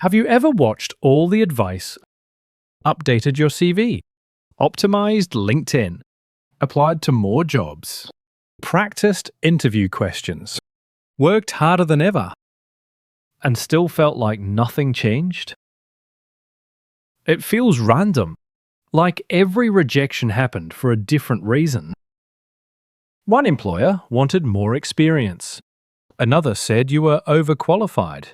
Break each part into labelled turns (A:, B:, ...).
A: Have you ever watched all the advice, updated your CV, optimized LinkedIn, applied to more jobs, practiced interview questions, worked harder than ever, and still felt like nothing changed? It feels random, like every rejection happened for a different reason. One employer wanted more experience. Another said you were overqualified.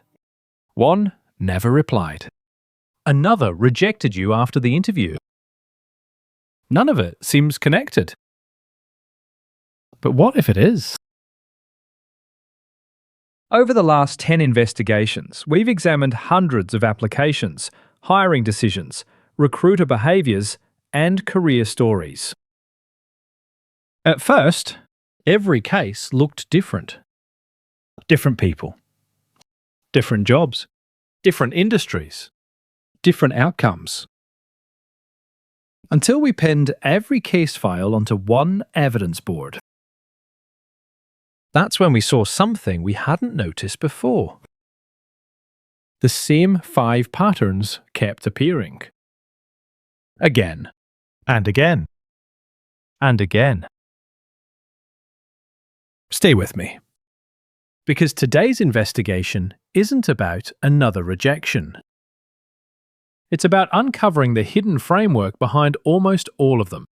A: One never replied. Another rejected you after the interview. None of it seems connected. But what if it is? Over the last 10 investigations, we've examined hundreds of applications, hiring decisions, recruiter behaviours, and career stories. At first, every case looked different. Different people, different jobs, different industries, different outcomes. Until we penned every case file onto one evidence board. That's when we saw something we hadn't noticed before. The same 5 patterns kept appearing. Again, and again, and again. Stay with me. Because today's investigation isn't about another rejection. It's about uncovering the hidden framework behind almost all of them.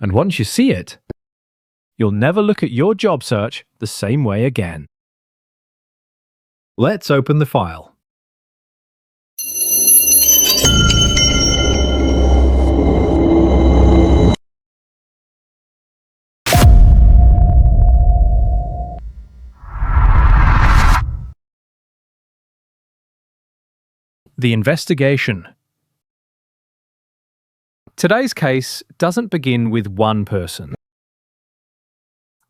A: And once you see it, you'll never look at your job search the same way again. Let's open the file. The investigation. Today's case doesn't begin with one person.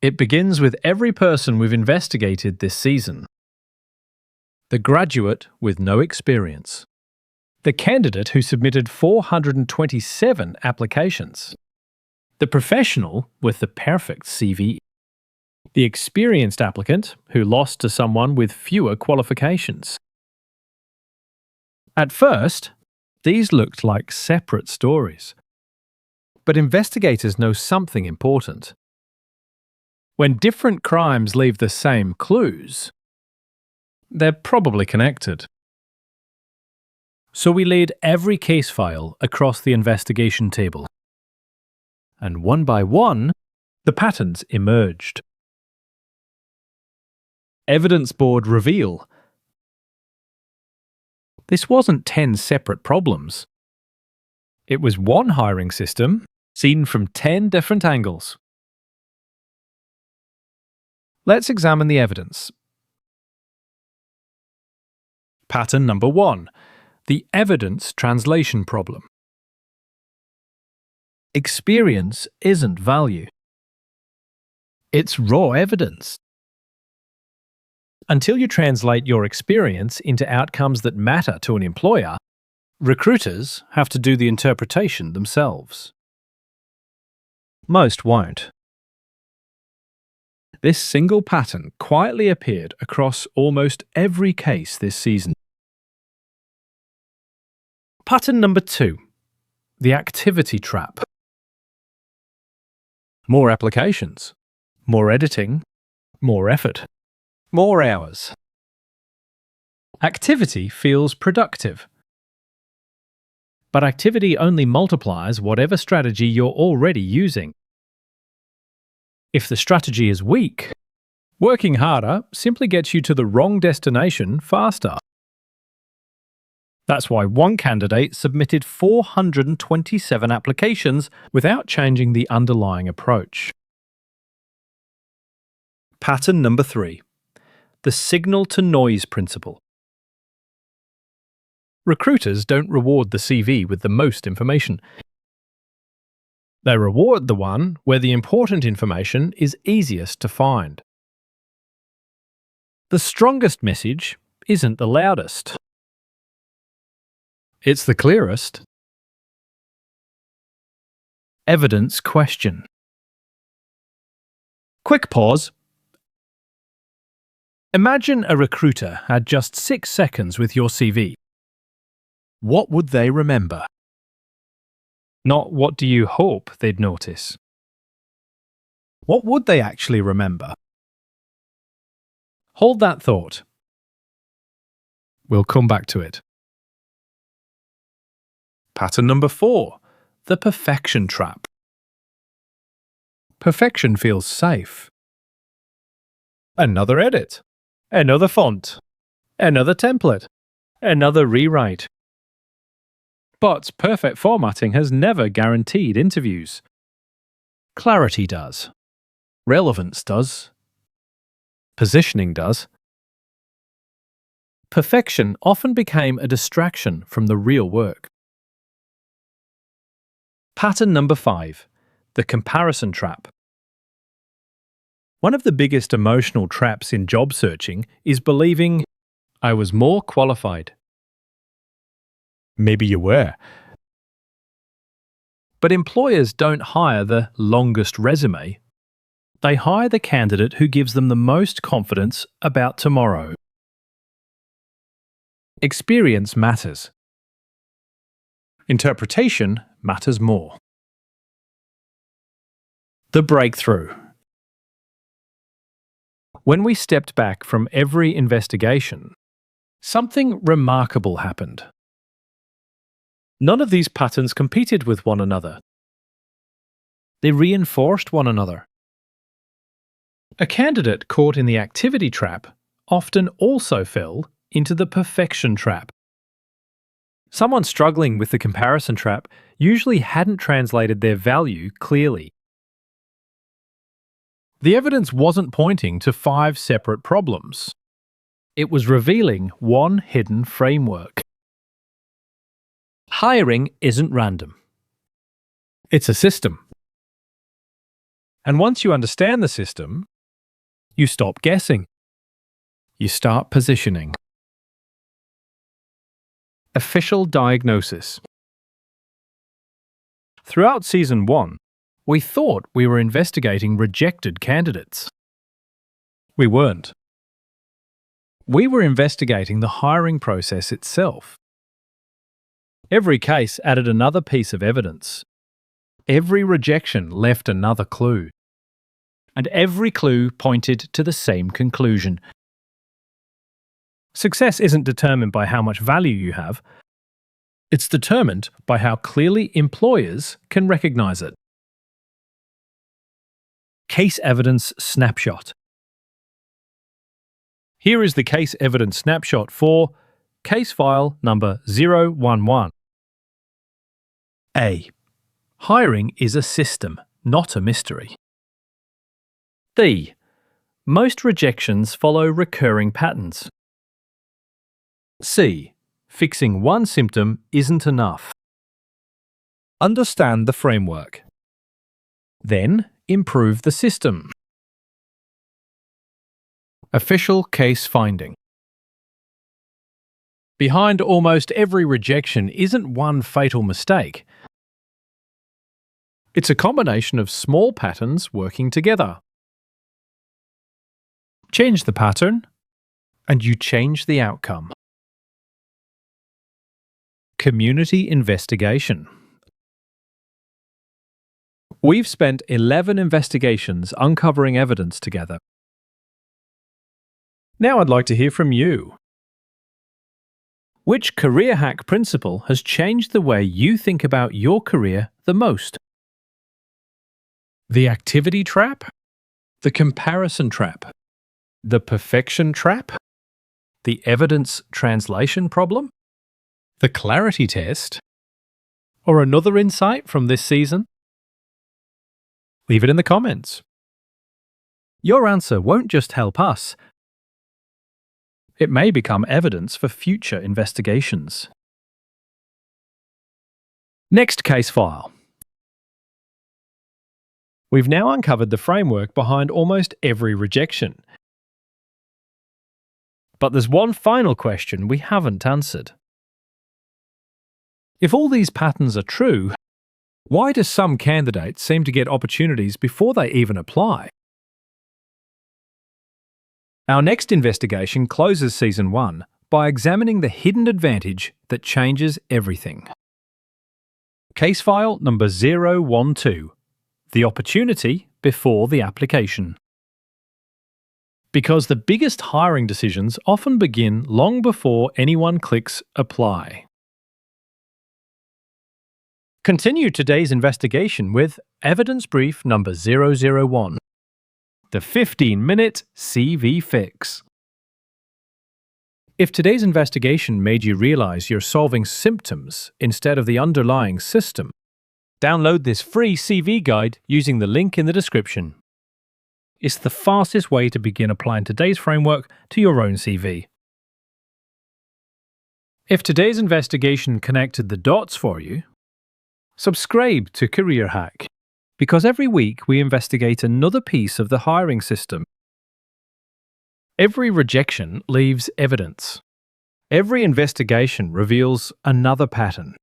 A: It begins with every person we've investigated this season. The graduate with no experience. The candidate who submitted 427 applications. The professional with the perfect CV. The experienced applicant who lost to someone with fewer qualifications. At first, these looked like separate stories. But investigators know something important. When different crimes leave the same clues, they're probably connected. So we laid every case file across the investigation table. And one by one, the patterns emerged. Evidence board reveal. This wasn't 10 separate problems. It was one hiring system seen from 10 different angles. Let's examine the evidence. Pattern number 1. The evidence translation problem. Experience isn't value. It's raw evidence. Until you translate your experience into outcomes that matter to an employer, recruiters have to do the interpretation themselves. Most won't. This single pattern quietly appeared across almost every case this season. Pattern number 2. The activity trap. More applications, more editing, more effort. More hours. Activity feels productive. But activity only multiplies whatever strategy you're already using. If the strategy is weak, working harder simply gets you to the wrong destination faster. That's why one candidate submitted 427 applications without changing the underlying approach. Pattern number 3. The signal-to-noise principle. Recruiters don't reward the CV with the most information. They reward the one where the important information is easiest to find. The strongest message isn't the loudest. It's the clearest. Evidence question. Quick pause. Imagine a recruiter had just 6 seconds with your CV. What would they remember? Not what do you hope they'd notice. What would they actually remember? Hold that thought. We'll come back to it. Pattern number 4. The perfection trap. Perfection feels safe. Another edit. Another font. Another template. Another rewrite. But perfect formatting has never guaranteed interviews. Clarity does. Relevance does. Positioning does. Perfection often became a distraction from the real work. Pattern number 5. The comparison trap. One of the biggest emotional traps in job searching is believing I was more qualified. Maybe you were. But employers don't hire the longest resume. They hire the candidate who gives them the most confidence about tomorrow. Experience matters. Interpretation matters more. The breakthrough. When we stepped back from every investigation, something remarkable happened. None of these patterns competed with one another. They reinforced one another. A candidate caught in the activity trap often also fell into the perfection trap. Someone struggling with the comparison trap usually hadn't translated their value clearly. The evidence wasn't pointing to 5 separate problems. It was revealing one hidden framework. Hiring isn't random. It's a system. And once you understand the system, you stop guessing. You start positioning. Official diagnosis. Throughout Season 1, we thought we were investigating rejected candidates. We weren't. We were investigating the hiring process itself. Every case added another piece of evidence. Every rejection left another clue. And every clue pointed to the same conclusion. Success isn't determined by how much value you have. It's determined by how clearly employers can recognize it. Case Evidence Snapshot. Here is the case evidence snapshot for case file number 011. A. Hiring is a system, not a mystery. B. Most rejections follow recurring patterns. C. Fixing one symptom isn't enough. Understand the framework. Then, improve the system. Official case finding. Behind almost every rejection isn't one fatal mistake. It's a combination of small patterns working together. Change the pattern, and you change the outcome. Community investigation. We've spent 11 investigations uncovering evidence together. Now I'd like to hear from you. Which career hack principle has changed the way you think about your career the most? The activity trap? The comparison trap? The perfection trap? The evidence translation problem? The clarity test? Or another insight from this season? Leave it in the comments. Your answer won't just help us. It may become evidence for future investigations. Next case file. We've now uncovered the framework behind almost every rejection. But there's one final question we haven't answered. If all these patterns are true, why do some candidates seem to get opportunities before they even apply? Our next investigation closes Season 1 by examining the hidden advantage that changes everything. Case file number 012. The opportunity before the application. Because the biggest hiring decisions often begin long before anyone clicks apply. Continue today's investigation with evidence brief number 001. The 15-minute CV fix. If today's investigation made you realize you're solving symptoms instead of the underlying system, download this free CV guide using the link in the description. It's the fastest way to begin applying today's framework to your own CV. If today's investigation connected the dots for you, subscribe to CareerHack, because every week we investigate another piece of the hiring system. Every rejection leaves evidence. Every investigation reveals another pattern.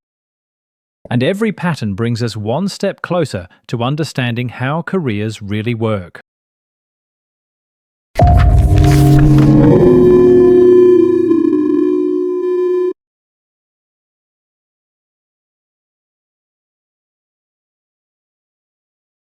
A: And every pattern brings us one step closer to understanding how careers really work.